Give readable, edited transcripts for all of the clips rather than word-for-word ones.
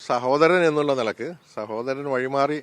സഹോദരൻ എന്നുള്ള നിലക്ക് സഹോദരൻ വഴിമാറി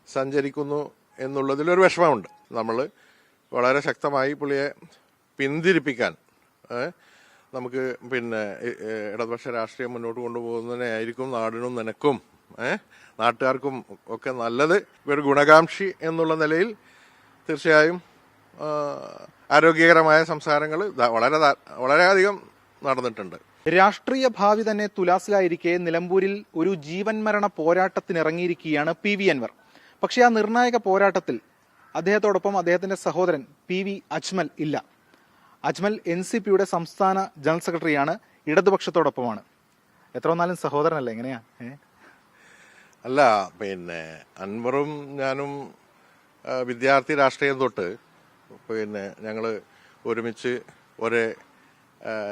സഞ്ചരിക്കുന്നു എന്നുള്ളതിലൊരു വിഷമമുണ്ട്. നമ്മൾ വളരെ ശക്തമായി പുള്ളിയെ പിന്തിരിപ്പിക്കാൻ നമുക്ക് ഇടതുപക്ഷ രാഷ്ട്രീയം മുന്നോട്ട് കൊണ്ടുപോകുന്നതിനായിരിക്കും നാടിനും നിനക്കും നാട്ടുകാർക്കും ഒക്കെ നല്ലത്. ഒരു ഗുണകാംക്ഷി എന്നുള്ള നിലയിൽ തീർച്ചയായും ആരോഗ്യകരമായ സംസാരങ്ങൾ വളരെയധികം നടന്നിട്ടുണ്ട്. രാഷ്ട്രീയ ഭാവി തന്നെ തുലാസിലായിരിക്കെ നിലമ്പൂരിൽ ഒരു ജീവൻ മരണ പോരാട്ടത്തിനിറങ്ങിയിരിക്കുകയാണ് പി വി അൻവർ. പക്ഷേ ആ നിർണായക പോരാട്ടത്തിൽ അദ്ദേഹത്തോടൊപ്പം അദ്ദേഹത്തിന്റെ സഹോദരൻ പി വി അജ്മൽ ഇല്ല. അജ്മൽ NCPയുടെ സംസ്ഥാന ജനറൽ സെക്രട്ടറിയാണ്, ഇടതുപക്ഷത്തോടൊപ്പമാണ്. എത്ര വന്നാലും സഹോദരനല്ലേ, എങ്ങനെയാ? അല്ല, അൻവറും ഞാനും വിദ്യാർത്ഥി രാഷ്ട്രീയം തൊട്ട് ഞങ്ങൾ ഒരുമിച്ച് ഒരേ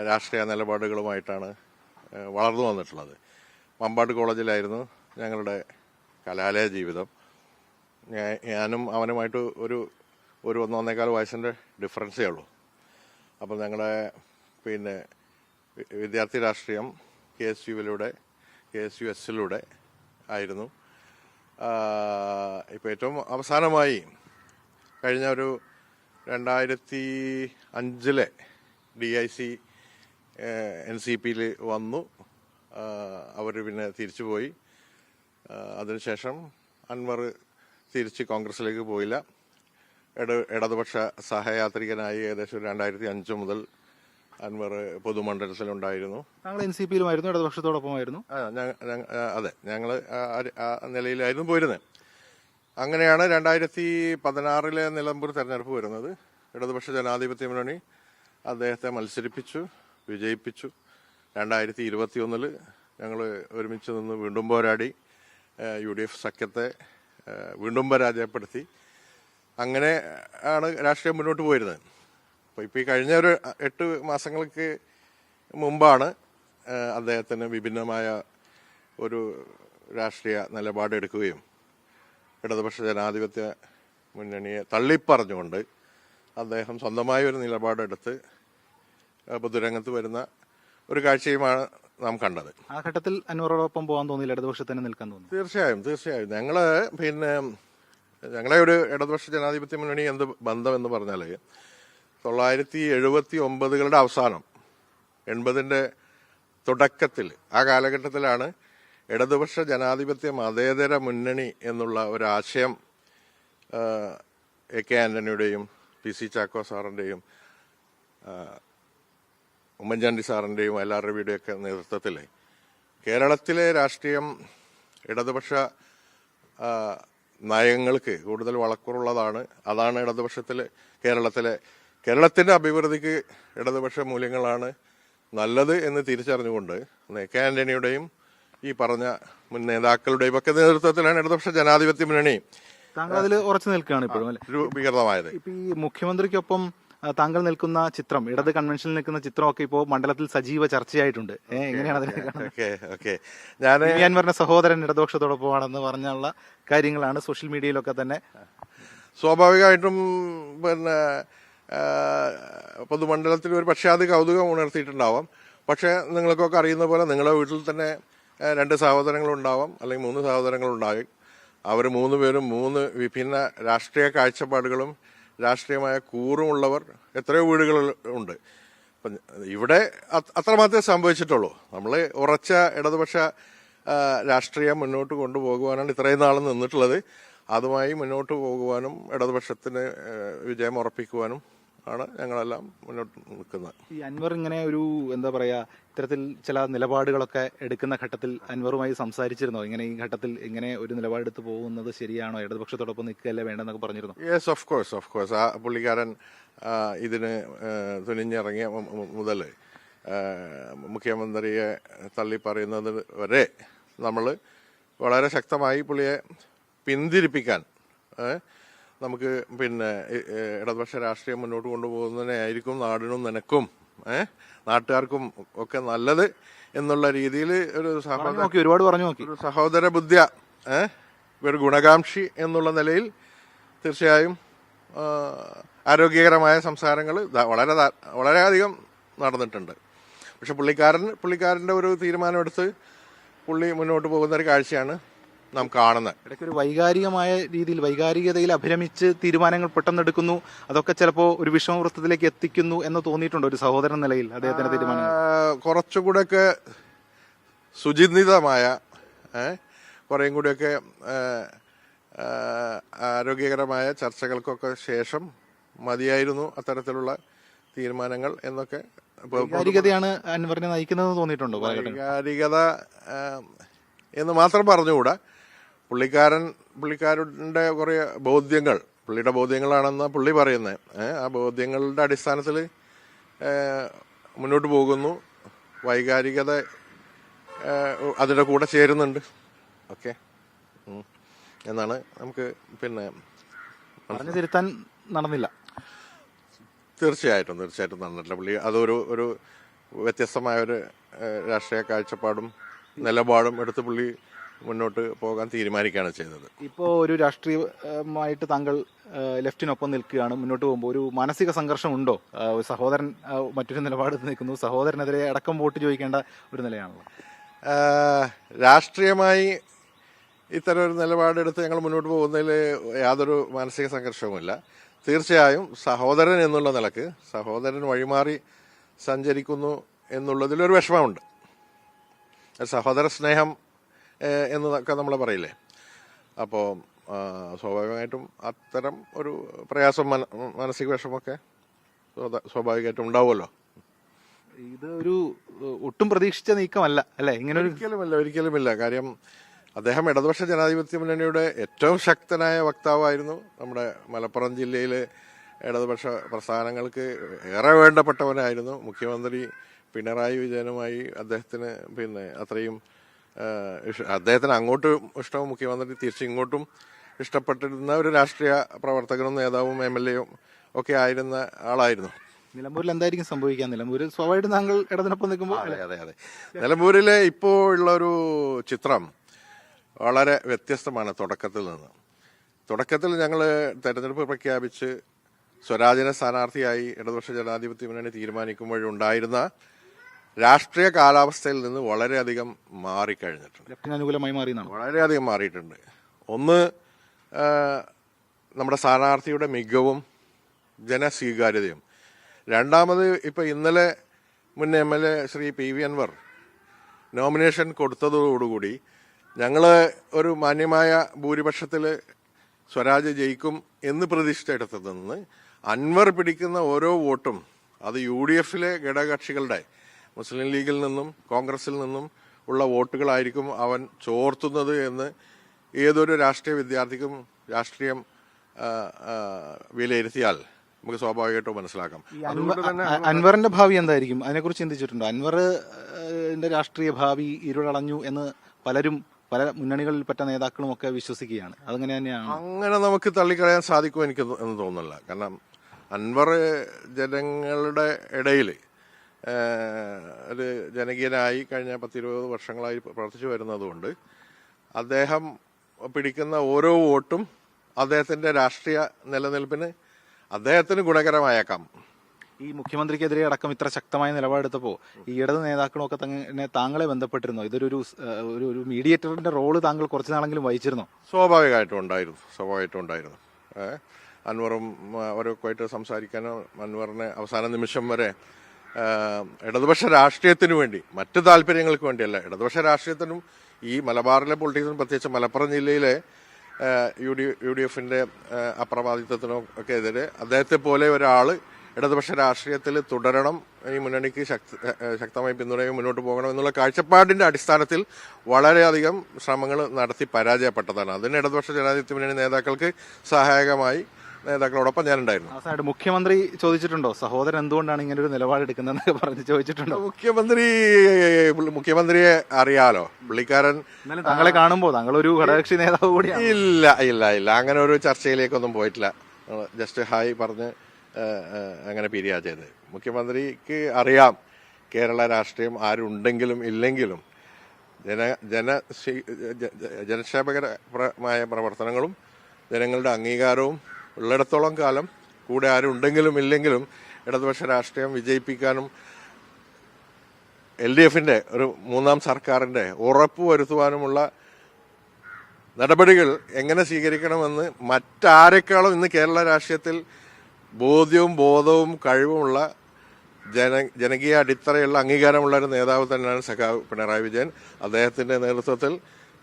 രാഷ്ട്രീയ നിലപാടുകളുമായിട്ടാണ് വളർന്നു വന്നിട്ടുള്ളത്. മമ്പാട് കോളേജിലായിരുന്നു ഞങ്ങളുടെ കലാലയ ജീവിതം. ഞാനും അവനുമായിട്ട് ഒരു 1.25 വയസ്സിൻ്റെ ഡിഫറൻസേ ഉള്ളൂ. അപ്പം ഞങ്ങളുടെ വിദ്യാർത്ഥി രാഷ്ട്രീയം KSUSലൂടെ ആയിരുന്നു. ഇപ്പോൾ ഏറ്റവും അവസാനമായി കഴിഞ്ഞ ഒരു 2005 DIC NCPയിൽ വന്നു. അവർ തിരിച്ചുപോയി. അതിനുശേഷം അൻവർ തിരിച്ച് കോൺഗ്രസിലേക്ക് പോയില്ല. ഇടതുപക്ഷ സഹയാത്രികനായി ഏകദേശം 2005 മുതൽ അൻവർ പൊതുമണ്ഡലത്തിലുണ്ടായിരുന്നു. ഞങ്ങൾ NCPയിലുമായിരുന്നു, ഇടതുപക്ഷത്തോടൊപ്പമായിരുന്നു. അതെ, ഞങ്ങൾ ആ നിലയിലായിരുന്നു പോയിരുന്നത്. അങ്ങനെയാണ് 2016 നിലമ്പൂർ തെരഞ്ഞെടുപ്പ് വരുന്നത്. ഇടതുപക്ഷ ജനാധിപത്യ മുന്നണി അദ്ദേഹത്തെ മത്സരിപ്പിച്ചു, വിജയിപ്പിച്ചു. 2021 ഞങ്ങൾ ഒരുമിച്ച് നിന്ന് വീണ്ടും പോരാടി UDF സഖ്യത്തെ വീണ്ടും പരാജയപ്പെടുത്തി. അങ്ങനെ ആണ് രാഷ്ട്രീയം മുന്നോട്ട് പോയിരുന്നത്. അപ്പോൾ ഇപ്പോൾ ഈ കഴിഞ്ഞ ഒരു 8 മാസങ്ങൾക്ക് മുമ്പാണ് അദ്ദേഹത്തിന് വിഭിന്നമായ ഒരു രാഷ്ട്രീയ നിലപാടെടുക്കുകയും ഇടതുപക്ഷ ജനാധിപത്യ മുന്നണിയെ തള്ളിപ്പറഞ്ഞുകൊണ്ട് അദ്ദേഹം സ്വന്തമായ ഒരു നിലപാടെടുത്ത് പൊതുരംഗത്ത് വരുന്ന ഒരു കാഴ്ചയുമാണ് നാം കണ്ടത്. ആ ഘട്ടത്തിൽ അൻവറോടൊപ്പം പോകാൻ തോന്നിയില്ല, ഇടതുപക്ഷത്തിന് നിൽക്കാൻ തോന്നി? തീർച്ചയായും ഞങ്ങളെ ഒരു ഇടതുപക്ഷ ജനാധിപത്യ മുന്നണി എന്ത് ബന്ധം എന്ന് പറഞ്ഞാൽ 1979 അവസാനം 80 തുടക്കത്തിൽ ആ കാലഘട്ടത്തിലാണ് ഇടതുപക്ഷ ജനാധിപത്യ മതേതര മുന്നണി എന്നുള്ള ഒരാശയം AK ആന്റണിയുടെയും PC Chacko സാറിന്റെയും Oommen Chandy സാറിന്റെയും LR രവിയുടെയൊക്കെ നേതൃത്വത്തിൽ കേരളത്തിലെ രാഷ്ട്രീയം ഇടതുപക്ഷ നയങ്ങൾക്ക് കൂടുതൽ വളക്കൂറുള്ളതാണ്. അതാണ് കേരളത്തിന്റെ അഭിവൃദ്ധിക്ക് ഇടതുപക്ഷ മൂല്യങ്ങളാണ് നല്ലത് എന്ന് തിരിച്ചറിഞ്ഞുകൊണ്ട് AK ആന്റണിയുടെയും ഈ പറഞ്ഞ മുൻ നേതാക്കളുടെയും ഒക്കെ നേതൃത്വത്തിലാണ് ഇടതുപക്ഷ ജനാധിപത്യ മുന്നണി താങ്കൾ അതിൽ ഉറച്ചു നിൽക്കുകയാണ് ഇപ്പോഴും രൂപീകൃതമായത്. ഇപ്പൊ ഈ മുഖ്യമന്ത്രിക്കൊപ്പം താങ്കൾ നിൽക്കുന്ന ചിത്രം, ഇടത് കൺവെൻഷനിൽ നിൽക്കുന്ന ചിത്രമൊക്കെ ഇപ്പോൾ മണ്ഡലത്തിൽ സജീവ ചർച്ചയായിട്ടുണ്ട്. എങ്ങനെയാണ് അതിനെ കാണുന്നത്? അൻവറിന്റെ സഹോദരൻ ഇടതുപക്ഷത്തോടൊപ്പമാണെന്ന് പറഞ്ഞുള്ള കാര്യങ്ങളാണ് സോഷ്യൽ മീഡിയയിലൊക്കെ തന്നെ. സ്വാഭാവികമായിട്ടും പൊതുമണ്ഡലത്തിൽ ഒരു പക്ഷേ അത് കൗതുകം ഉണർത്തിയിട്ടുണ്ടാവാം. പക്ഷെ നിങ്ങൾക്കൊക്കെ അറിയുന്ന പോലെ നിങ്ങളുടെ വീട്ടിൽ തന്നെ 2 സഹോദരങ്ങളുണ്ടാവാം, അല്ലെങ്കിൽ 3 സഹോദരങ്ങളുണ്ടാകും. അവർ 3 പേരും 3 വിഭിന്ന രാഷ്ട്രീയ കാഴ്ചപ്പാടുകളും രാഷ്ട്രീയമായ കൂറുമുള്ളവർ എത്രയോ വീടുകളുണ്ട്. ഇവിടെ അത്രമാത്രമേ സംഭവിച്ചിട്ടുള്ളൂ. നമ്മൾ ഉറച്ച ഇടതുപക്ഷ രാഷ്ട്രീയം മുന്നോട്ട് കൊണ്ടുപോകുവാനാണ് ഇത്രയും നാളും നിന്നിട്ടുള്ളത്. അതുമായി മുന്നോട്ട് പോകുവാനും ഇടതുപക്ഷത്തിന് വിജയം ഉറപ്പിക്കുവാനും ആണ് ഞങ്ങളെല്ലാം മുന്നോട്ട് നിൽക്കുന്നത്. ഈ അൻവർ ഇങ്ങനെ ഒരു ഇത്തരത്തിൽ ചില നിലപാടുകളൊക്കെ എടുക്കുന്ന ഘട്ടത്തിൽ അൻവറുമായി സംസാരിച്ചിരുന്നോ? ഇങ്ങനെ ഈ ഘട്ടത്തിൽ ഇങ്ങനെ ഒരു നിലപാടെടുത്ത് പോകുന്നത് ശരിയാണോ, ഇടതുപക്ഷത്തോടൊപ്പം നിൽക്കുകയല്ലേ വേണ്ടെന്നൊക്കെ പറഞ്ഞിരുന്നു? Yes, of course. ആ പുള്ളിക്കാരൻ ഇതിന് തുനിഞ്ഞിറങ്ങിയ മുതൽ മുഖ്യമന്ത്രിയെ തള്ളിപ്പറയുന്നത് വരെ നമ്മൾ വളരെ ശക്തമായി പുള്ളിയെ പിന്തിരിപ്പിക്കാൻ നമുക്ക് ഇടതുപക്ഷ രാഷ്ട്രീയം മുന്നോട്ട് കൊണ്ടുപോകുന്നതിനായിരിക്കും നാടിനും നിനക്കും നാട്ടുകാർക്കും ഒക്കെ നല്ലത് എന്നുള്ള രീതിയിൽ ഒരുപാട് പറഞ്ഞു നോക്കി. ഒരു സഹോദര ബുദ്ധ്യ ഒരു ഗുണകാംക്ഷി എന്നുള്ള നിലയിൽ തീർച്ചയായും ആരോഗ്യകരമായ സംസാരങ്ങൾ വളരെയധികം നടന്നിട്ടുണ്ട്. പക്ഷെ പുള്ളിക്കാരൻ്റെ ഒരു തീരുമാനമെടുത്ത് പുള്ളി മുന്നോട്ട് പോകുന്ന ഒരു കാഴ്ചയാണ് നാം കാണുന്നത്. ഇടയ്ക്ക് ഒരു വൈകാരികമായ രീതിയിൽ വൈകാരികതയിൽ അഭിരമിച്ച് തീരുമാനങ്ങൾ പെട്ടെന്ന് എടുക്കുന്നു, അതൊക്കെ ചിലപ്പോൾ ഒരു വിഷമവൃത്തത്തിലേക്ക് എത്തിക്കുന്നു എന്ന് തോന്നിയിട്ടുണ്ടോ ഒരു സഹോദരൻ നിലയിൽ അദ്ദേഹത്തിന്റെ തീരുമാനങ്ങൾ? കുറച്ചുകൂടെയൊക്കെ സുചിന്തിതമായ കുറേയും കൂടിയൊക്കെ ആരോഗ്യകരമായ ചർച്ചകൾക്കൊക്കെ ശേഷം മതിയായിരുന്നു അത്തരത്തിലുള്ള തീരുമാനങ്ങൾ എന്നൊക്കെ. വൈകാരികതയാണ് അൻവറിനെ നയിക്കുന്നതെന്ന് തോന്നിയിട്ടുണ്ടോ? വൈകാരികത എന്ന് മാത്രം പറഞ്ഞുകൂടാ. പുള്ളിക്കാരൻ്റെ കുറേ ബോധ്യങ്ങൾ, പുള്ളിയുടെ ബോധ്യങ്ങളാണെന്ന് പുള്ളി പറയുന്നത്. ആ ബോധ്യങ്ങളുടെ അടിസ്ഥാനത്തിൽ മുന്നോട്ട് പോകുന്നു. വൈകാരികത അതിൻ്റെ കൂടെ ചേരുന്നുണ്ട്. ഓക്കെ എന്നാണ് നമുക്ക് പിന്നെ പറഞ്ഞു തിരുത്താൻ നടന്നില്ല. തീർച്ചയായിട്ടും നടന്നിട്ടില്ല. പുള്ളി അതൊരു വ്യത്യസ്തമായ ഒരു രാഷ്ട്രീയ കാഴ്ചപ്പാടും നിലപാടും എടുത്ത് പുള്ളി മുന്നോട്ട് പോകാൻ തീരുമാനിക്കുകയാണ് ചെയ്തത്. ഇപ്പോൾ ഒരു രാഷ്ട്രീയമായിട്ട് താങ്കൾ ലെഫ്റ്റിനൊപ്പം നിൽക്കുകയാണ്. മുന്നോട്ട് പോകുമ്പോൾ ഒരു മാനസിക സംഘർഷം ഉണ്ടോ? ഒരു സഹോദരൻ മറ്റൊരു നിലപാട് നിൽക്കുന്നു, സഹോദരനെതിരെ അടക്കം വോട്ട് ചോദിക്കേണ്ട ഒരു നിലയാണല്ലോ. രാഷ്ട്രീയമായി ഇത്തരം ഒരു നിലപാടെടുത്ത് ഞങ്ങൾ മുന്നോട്ട് പോകുന്നതിൽ യാതൊരു മാനസിക സംഘർഷവുമില്ല. തീർച്ചയായും സഹോദരൻ എന്നുള്ള നിലക്ക് സഹോദരൻ വഴിമാറി സഞ്ചരിക്കുന്നു എന്നുള്ളതിലൊരു വിഷമമുണ്ട്. സഹോദര സ്നേഹം എന്നൊക്കെ നമ്മൾ പറയില്ലേ. അപ്പോൾ സ്വാഭാവികമായിട്ടും അത്തരം ഒരു പ്രയാസം, മാനസിക വിഷമമൊക്കെ സ്വാഭാവികമായിട്ടും ഉണ്ടാവുമല്ലോ. ഇത് ഒരു ഒട്ടും പ്രതീക്ഷിച്ച നീക്കമല്ല അല്ലേ? ഇങ്ങനെ ഒരിക്കലുമില്ല. കാര്യം അദ്ദേഹം ഇടതുപക്ഷ ജനാധിപത്യ മുന്നണിയുടെ ഏറ്റവും ശക്തനായ വക്താവായിരുന്നു. നമ്മുടെ മലപ്പുറം ജില്ലയിലെ ഇടതുപക്ഷ പ്രസ്ഥാനങ്ങൾക്ക് ഏറെ വേണ്ടപ്പെട്ടവനായിരുന്നു. മുഖ്യമന്ത്രി പിണറായി വിജയനുമായി അദ്ദേഹത്തിന് അത്രയും അദ്ദേഹത്തിന് അങ്ങോട്ടും ഇഷ്ടവും മുഖ്യമന്ത്രി തിരിച്ച് ഇങ്ങോട്ടും ഇഷ്ടപ്പെട്ടിരുന്ന ഒരു രാഷ്ട്രീയ പ്രവർത്തകനും നേതാവും MLA ഒക്കെ ആയിരുന്ന ആളായിരുന്നു. നിലമ്പൂരിൽ എന്തായിരിക്കും സംഭവിക്കുക? നിലമ്പൂരിൽ സ്വാഭാവികമായിട്ടും താങ്കൾ ഇടതിനൊപ്പം നിൽക്കുമ്പോൾ. അതെ നിലമ്പൂരിലെ ഇപ്പോൾ ഉള്ള ഒരു ചിത്രം വളരെ വ്യത്യസ്തമാണ്. തുടക്കത്തിൽ ഞങ്ങൾ തെരഞ്ഞെടുപ്പ് പ്രഖ്യാപിച്ച് സ്വരാജിനെ സ്ഥാനാർത്ഥിയായി ഇടതുപക്ഷ ജനാധിപത്യ മുന്നണി തീരുമാനിക്കുമ്പോഴുണ്ടായിരുന്ന രാഷ്ട്രീയ കാലാവസ്ഥയിൽ നിന്ന് വളരെയധികം മാറിക്കഴിഞ്ഞിട്ടുണ്ട്. ലെഫ്റ്റിന് അനുകൂലമായി വളരെയധികം മാറിയിട്ടുണ്ട്. ഒന്ന്, നമ്മുടെ സ്ഥാനാർത്ഥിയുടെ മികവും ജനസ്വീകാര്യതയും. രണ്ടാമത്, ഇപ്പൊ ഇന്നലെ മുൻ MLA Shri PV Anvar nomination കൊടുത്തതോടുകൂടി ഞങ്ങൾ ഒരു മാന്യമായ ഭൂരിപക്ഷത്തിൽ സ്വരാജ് ജയിക്കും എന്ന് പ്രതീക്ഷിച്ചെടുത്തത് നിന്ന് അൻവർ പിടിക്കുന്ന ഓരോ വോട്ടും അത് UDF-ലെ ഘടകകക്ഷികളുടെ മുസ്ലിം ലീഗിൽ നിന്നും കോൺഗ്രസിൽ നിന്നും ഉള്ള വോട്ടുകളായിരിക്കും അവൻ ചോർത്തുന്നത് എന്ന് ഏതൊരു രാഷ്ട്രീയ വിദ്യാർത്ഥിക്കും രാഷ്ട്രീയം വിലയിരുത്തിയാൽ നമുക്ക് സ്വാഭാവികമായിട്ടും മനസ്സിലാക്കാം. അതുകൊണ്ട് തന്നെ അൻവറിന്റെ ഭാവി എന്തായിരിക്കും? അതിനെക്കുറിച്ച് ചിന്തിച്ചിട്ടുണ്ടോ? അൻവറിന്റെ രാഷ്ട്രീയ ഭാവി ഇരുളടഞ്ഞു എന്ന് പല മുന്നണികളിൽപ്പെട്ട നേതാക്കളും ഒക്കെ വിശ്വസിക്കുകയാണ്. അതങ്ങനെ തന്നെയാണ്. അങ്ങനെ നമുക്ക് തള്ളിക്കളയാൻ സാധിക്കും എനിക്ക് എന്ന് തോന്നുന്നില്ല. കാരണം അൻവർ ജനങ്ങളുടെ ഇടയിൽ ഒരു ജനകീയനായി കഴിഞ്ഞ 10-20 വർഷങ്ങളായി പ്രവർത്തിച്ചു വരുന്നതുകൊണ്ട് അദ്ദേഹം പിടിക്കുന്ന ഓരോ വോട്ടും അദ്ദേഹത്തിന്റെ രാഷ്ട്രീയ നിലനിൽപ്പിന് അദ്ദേഹത്തിന് ഗുണകരമായേക്കാം. ഈ മുഖ്യമന്ത്രിക്കെതിരെ അടക്കം ഇത്ര ശക്തമായ നിലപാടെടുത്തപ്പോൾ ഈ ഇടത് നേതാക്കളും ഒക്കെ തന്നെ താങ്കളെ ബന്ധപ്പെട്ടിരുന്നോ? ഇതൊരു മീഡിയേറ്ററിന്റെ റോള് താങ്കൾ കുറച്ചു നാളെങ്കിലും വഹിച്ചിരുന്നോ? സ്വാഭാവികമായിട്ടും ഉണ്ടായിരുന്നു. അൻവറും അവരൊക്കെ ആയിട്ട് സംസാരിക്കാനോ അൻവറിനെ അവസാന നിമിഷം വരെ ഇടതുപക്ഷ രാഷ്ട്രീയത്തിനു വേണ്ടി, മറ്റു താല്പര്യങ്ങൾക്ക് വേണ്ടിയല്ല, ഇടതുപക്ഷ രാഷ്ട്രീയത്തിനും ഈ മലബാറിലെ പൊളിറ്റിക്സിനും പ്രത്യേകിച്ച് മലപ്പുറം ജില്ലയിലെ UDF-ന്റെ അപ്രമാദിത്വത്തിനും ഒക്കെ എതിരെ അദ്ദേഹത്തെ പോലെ ഒരാള് ഇടതുപക്ഷ രാഷ്ട്രീയത്തിൽ തുടരണം, ഈ മുന്നണിക്ക് ശക്തമായി പിന്തുണയും മുന്നോട്ട് പോകണം എന്നുള്ള കാഴ്ചപ്പാടിന്റെ അടിസ്ഥാനത്തിൽ വളരെയധികം ശ്രമങ്ങൾ നടത്തി പരാജയപ്പെട്ടതാണ്. അതിന് ഇടതുപക്ഷ ജനാധിപത്യ മുന്നണി നേതാക്കൾക്ക് സഹായകമായി നേതാക്കളോടൊപ്പം ഞാനുണ്ടായിരുന്നു. മുഖ്യമന്ത്രി ചോദിച്ചിട്ടുണ്ടോ സഹോദരൻ എന്തുകൊണ്ടാണ് ഇങ്ങനെ ഒരു നിലപാടെടുക്കുന്നതെന്നൊക്കെ പറഞ്ഞ് ചോദിച്ചിട്ടുണ്ടോ? മുഖ്യമന്ത്രിയെ അറിയാലോ, പുള്ളിക്കാരൻ താങ്കളെ കാണുമ്പോൾ താങ്കൾ ഒരു ഘടകകക്ഷി നേതാവ് കൂടിയാണ്. ഇല്ല അങ്ങനെ ഒരു ചർച്ചയിലേക്കൊന്നും പോയിട്ടില്ല. ജസ്റ്റ് ഹായ് പറഞ്ഞ് അങ്ങനെ പിരിയാ ചെയ്തത്. മുഖ്യമന്ത്രിക്ക് അറിയാം കേരള രാഷ്ട്രീയം ആരുണ്ടെങ്കിലും ഇല്ലെങ്കിലും ജനക്ഷേമകരമായ പ്രവർത്തനങ്ങളും ജനങ്ങളുടെ അംഗീകാരവും ഉള്ളിടത്തോളം കാലം കൂടെ ആരുണ്ടെങ്കിലും ഇല്ലെങ്കിലും ഇടതുപക്ഷ രാഷ്ട്രീയം വിജയിപ്പിക്കാനും LDFന്റെ ഒരു മൂന്നാം സർക്കാരിന്റെ ഉറപ്പ് വരുത്തുവാനുമുള്ള നടപടികൾ എങ്ങനെ സ്വീകരിക്കണമെന്ന് മറ്റാരെക്കാളും ഇന്ന് കേരള രാഷ്ട്രീയത്തിൽ ബോധ്യവും ബോധവും കഴിവുമുള്ള ജനകീയ അടിത്തറയുള്ള അംഗീകാരമുള്ള ഒരു നേതാവ് തന്നെയാണ് സഖാവ് പിണറായി വിജയൻ. അദ്ദേഹത്തിന്റെ നേതൃത്വത്തിൽ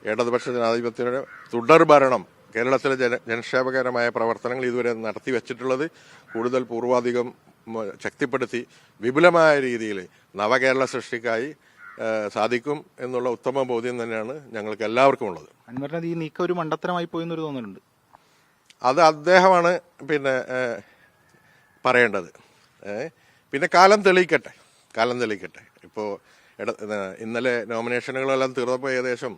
ഇടതുപക്ഷ ജനാധിപത്യയുടെ തുടർ ഭരണം, കേരളത്തിലെ ജനക്ഷേമകരമായ പ്രവർത്തനങ്ങൾ ഇതുവരെ നടത്തി വെച്ചിട്ടുള്ളത് കൂടുതൽ പൂർവാധികം ശക്തിപ്പെടുത്തി വിപുലമായ രീതിയിൽ നവകേരള സൃഷ്ടിക്കായി സാധിക്കും എന്നുള്ള ഉത്തമ ബോധ്യം തന്നെയാണ് ഞങ്ങൾക്ക് എല്ലാവർക്കും ഉള്ളത്. അൻവറിന്റെ ഈ നീക്കം ഒരു മണ്ടത്തരമായി പോയെന്നൊരു തോന്നലുണ്ട്. അത് അദ്ദേഹമാണ് പറയേണ്ടത്. പിന്നെ കാലം തെളിയിക്കട്ടെ. ഇപ്പോൾ ഇന്നലെ നോമിനേഷനുകളെല്ലാം തീർന്നപ്പോൾ ഏകദേശം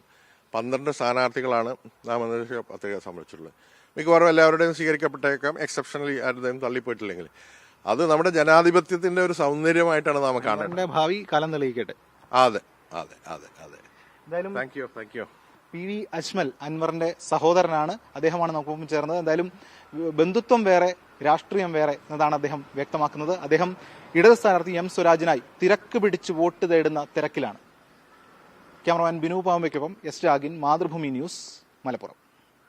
12 സ്ഥാനാർത്ഥികളാണ് നാമനിർദ്ദേശ പത്രിക സമർപ്പിച്ചിട്ടുള്ളത്. മിക്കവാറും എല്ലാവരുടെയും സ്വീകരിക്കപ്പെട്ടേക്കാം, എക്സെപ്ഷണലി ആരുടെയും തള്ളിപ്പോയിട്ടില്ലെങ്കിൽ. അത് നമ്മുടെ ജനാധിപത്യത്തിന്റെ ഒരു സൗന്ദര്യമായിട്ടാണ് നാം കാണേണ്ടത്. ഭാവി കാലം തെളിയിക്കട്ടെ. അതെ അതെ അതെ അതെ. എന്തായാലും താങ്ക് യു. PV അജ്മൽ അൻവറിന്റെ സഹോദരനാണ്. അദ്ദേഹമാണ് നമുക്കൊപ്പം ചേർന്നത്. എന്തായാലും ബന്ധുത്വം വേറെ, രാഷ്ട്രീയം വേറെ എന്നതാണ് അദ്ദേഹം വ്യക്തമാക്കുന്നത്. അദ്ദേഹം ഇടത് സ്ഥാനാർത്ഥി M സ്വരാജിനായി തിരക്ക് പിടിച്ച് വോട്ട് തേടുന്ന തിരക്കിലാണ്. ക്യാമറമാൻ ബിനു പാമ്പയ്ക്കൊപ്പം S രാഗിൻ, മാതൃഭൂമി ന്യൂസ്, മലപ്പുറം.